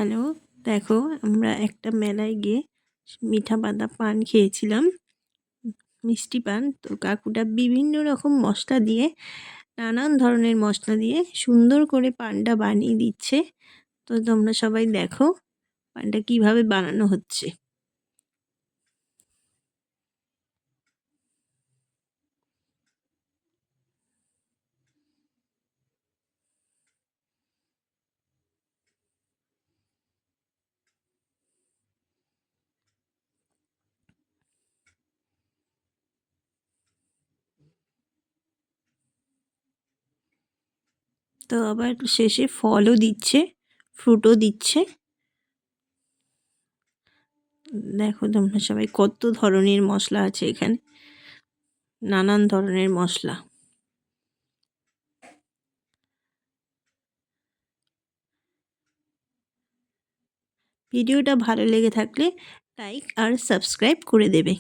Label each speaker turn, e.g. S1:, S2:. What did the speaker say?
S1: Hello, দেখো আমরা একটা মেলায় গিয়ে মিঠা পাতা পান খেয়েছিলাম, মিষ্টি পান। তো কাকুটা বিভিন্ন রকম মশলা দিয়ে, নানান ধরনের মশলা দিয়ে সুন্দর করে পানটা বানিয়ে দিচ্ছে। তো তোমরা সবাই দেখো পানটা কিভাবে বানানো হচ্ছে। তো আবার শেষে ফলও দিচ্ছে, ফ্রুটও দিচ্ছে। দেখো তোমরা সবাই কত ধরনের মশলা আছে এখানে, নানান ধরনের মশলা। ভিডিওটা ভালো লেগে থাকলে লাইক আর সাবস্ক্রাইব করে দেবে।